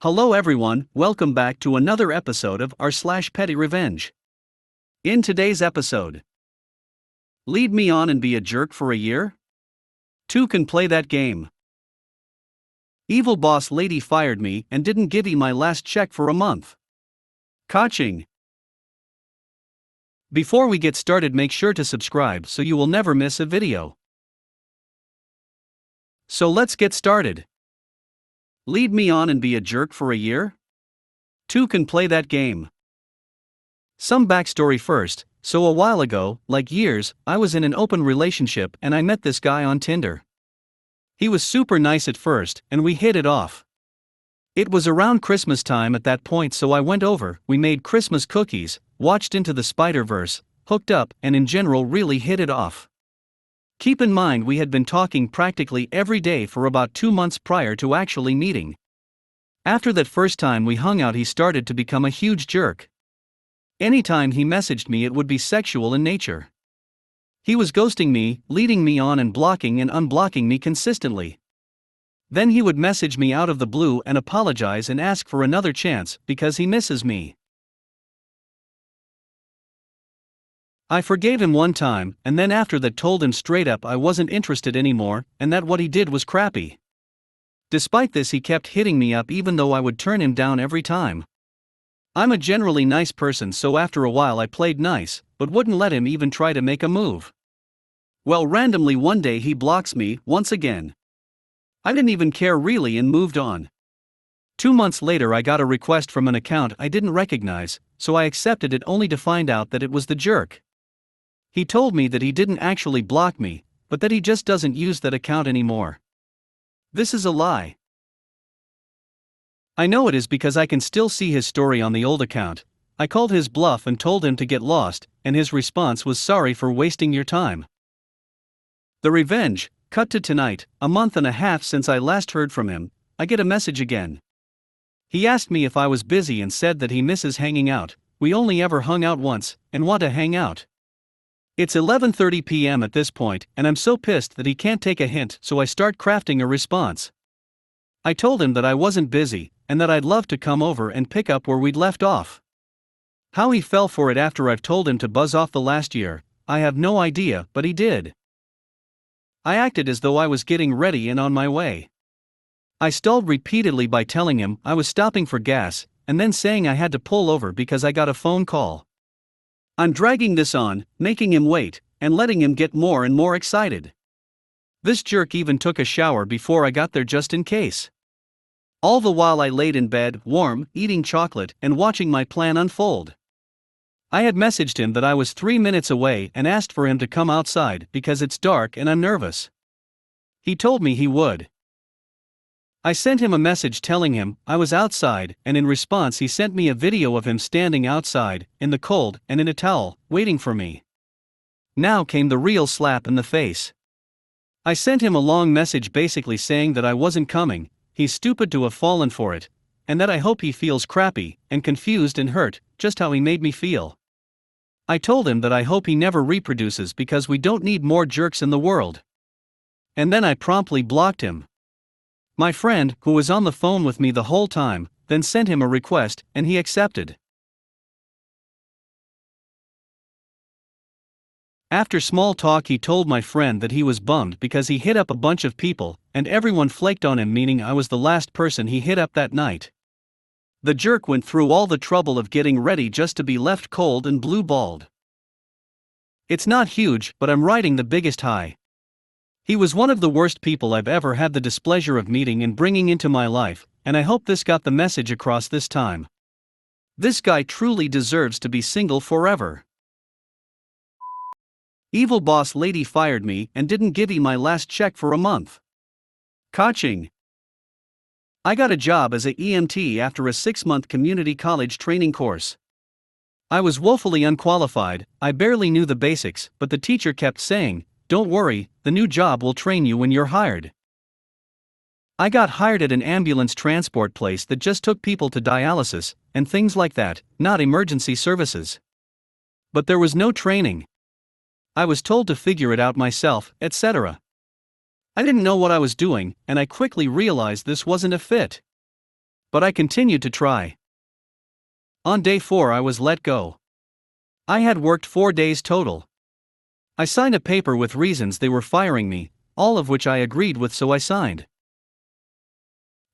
Hello everyone, welcome back to another episode of r/Petty Revenge. In today's episode, lead me on and be a jerk for a year? Two can play that game. Evil boss lady fired me and didn't give me my last check for a month. Kaching. Before we get started, make sure to subscribe so you will never miss a video. So let's get started. Lead me on and be a jerk for a year? Two can play that game. Some backstory first. So a while ago, like years, I was in an open relationship and I met this guy on Tinder. He was super nice at first, and we hit it off. It was around Christmas time at that point, so I went over, we made Christmas cookies, watched Into the Spider-Verse, hooked up, and in general really hit it off. Keep in mind we had been talking practically every day for about 2 months prior to actually meeting. After that first time we hung out, he started to become a huge jerk. Anytime he messaged me, it would be sexual in nature. He was ghosting me, leading me on, and blocking and unblocking me consistently. Then he would message me out of the blue and apologize and ask for another chance because he misses me. I forgave him one time, and then after that told him straight up I wasn't interested anymore and that what he did was crappy. Despite this, he kept hitting me up even though I would turn him down every time. I'm a generally nice person, so after a while I played nice, but wouldn't let him even try to make a move. Well, randomly one day he blocks me once again. I didn't even care really and moved on. 2 months later I got a request from an account I didn't recognize, so I accepted it only to find out that it was the jerk. He told me that he didn't actually block me, but that he just doesn't use that account anymore. This is a lie. I know it is because I can still see his story on the old account. I called his bluff and told him to get lost, and his response was sorry for wasting your time. The revenge. Cut to tonight, a month and a half since I last heard from him, I get a message again. He asked me if I was busy and said that he misses hanging out. We only ever hung out once, and want to hang out. It's 11:30 p.m. at this point, and I'm so pissed that he can't take a hint, so I start crafting a response. I told him that I wasn't busy, and that I'd love to come over and pick up where we'd left off. How he fell for it after I've told him to buzz off the last year, I have no idea, but he did. I acted as though I was getting ready and on my way. I stalled repeatedly by telling him I was stopping for gas, and then saying I had to pull over because I got a phone call. I'm dragging this on, making him wait, and letting him get more and more excited. This jerk even took a shower before I got there just in case. All the while I laid in bed, warm, eating chocolate, and watching my plan unfold. I had messaged him that I was 3 minutes away and asked for him to come outside because it's dark and I'm nervous. He told me he would. I sent him a message telling him I was outside, and in response he sent me a video of him standing outside, in the cold and in a towel, waiting for me. Now came the real slap in the face. I sent him a long message basically saying that I wasn't coming, he's stupid to have fallen for it, and that I hope he feels crappy, and confused and hurt, just how he made me feel. I told him that I hope he never reproduces because we don't need more jerks in the world. And then I promptly blocked him. My friend, who was on the phone with me the whole time, then sent him a request, and he accepted. After small talk, he told my friend that he was bummed because he hit up a bunch of people, and everyone flaked on him, meaning I was the last person he hit up that night. The jerk went through all the trouble of getting ready just to be left cold and blue-balled. It's not huge, but I'm riding the biggest high. He was one of the worst people I've ever had the displeasure of meeting and bringing into my life, and I hope this got the message across this time. This guy truly deserves to be single forever. Evil boss lady fired me and didn't give me my last check for a month. Kaching. I got a job as a EMT after a 6-month community college training course. I was woefully unqualified, I barely knew the basics, but the teacher kept saying, "Don't worry, the new job will train you when you're hired." I got hired at an ambulance transport place that just took people to dialysis, and things like that, not emergency services. But there was no training. I was told to figure it out myself, etc. I didn't know what I was doing, and I quickly realized this wasn't a fit. But I continued to try. On day 4, I was let go. I had worked 4 days total. I signed a paper with reasons they were firing me, all of which I agreed with, so I signed.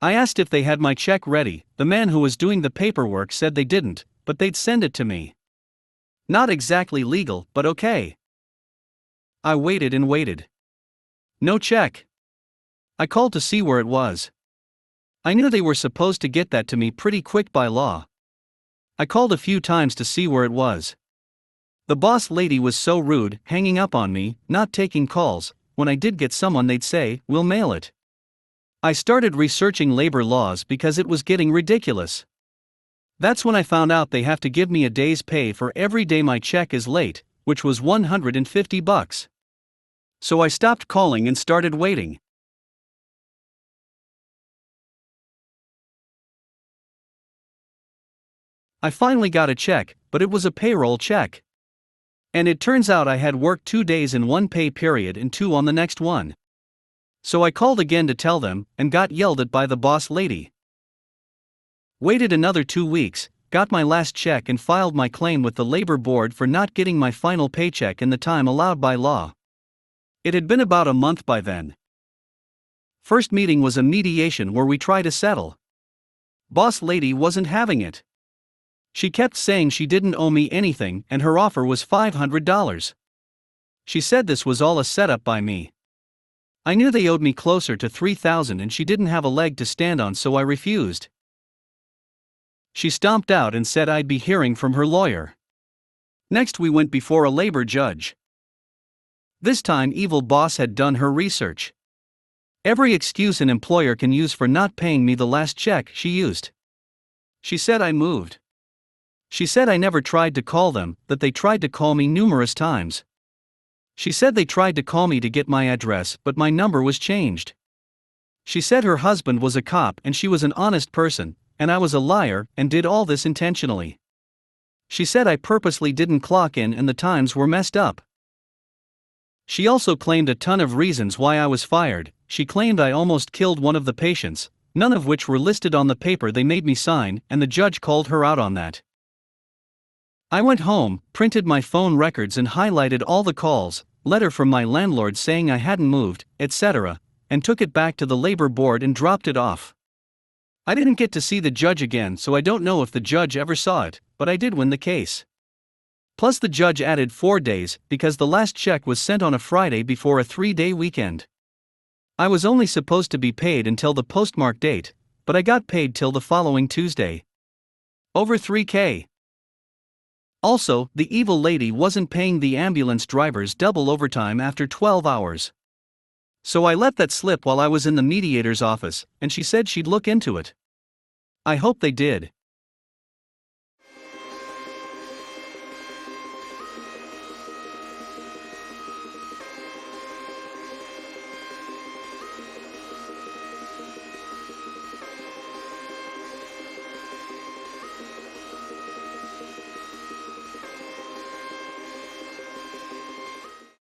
I asked if they had my check ready. The man who was doing the paperwork said they didn't, but they'd send it to me. Not exactly legal, but okay. I waited and waited. No check. I called to see where it was. I knew they were supposed to get that to me pretty quick by law. I called a few times to see where it was. The boss lady was so rude, hanging up on me, not taking calls. When I did get someone, they'd say, "We'll mail it." I started researching labor laws because it was getting ridiculous. That's when I found out they have to give me a day's pay for every day my check is late, which was $150. So I stopped calling and started waiting. I finally got a check, but it was a payroll check. And it turns out I had worked 2 days in one pay period and 2 on the next one. So I called again to tell them, and got yelled at by the boss lady. Waited another 2 weeks, got my last check and filed my claim with the labor board for not getting my final paycheck in the time allowed by law. It had been about a month by then. First meeting was a mediation where we tried to settle. Boss lady wasn't having it. She kept saying she didn't owe me anything and her offer was $500. She said this was all a setup by me. I knew they owed me closer to $3,000 and she didn't have a leg to stand on, so I refused. She stomped out and said I'd be hearing from her lawyer. Next we went before a labor judge. This time evil boss had done her research. Every excuse an employer can use for not paying me the last check she used. She said I moved. She said I never tried to call them, that they tried to call me numerous times. She said they tried to call me to get my address, but my number was changed. She said her husband was a cop and she was an honest person, and I was a liar and did all this intentionally. She said I purposely didn't clock in and the times were messed up. She also claimed a ton of reasons why I was fired. She claimed I almost killed one of the patients, none of which were listed on the paper they made me sign, and the judge called her out on that. I went home, printed my phone records and highlighted all the calls, letter from my landlord saying I hadn't moved, etc., and took it back to the labor board and dropped it off. I didn't get to see the judge again, so I don't know if the judge ever saw it, but I did win the case. Plus the judge added 4 days, because the last check was sent on a Friday before a 3-day weekend. I was only supposed to be paid until the postmark date, but I got paid till the following Tuesday. Over $3,000. Also, the evil lady wasn't paying the ambulance drivers double overtime after 12 hours. So I let that slip while I was in the mediator's office, and she said she'd look into it. I hope they did.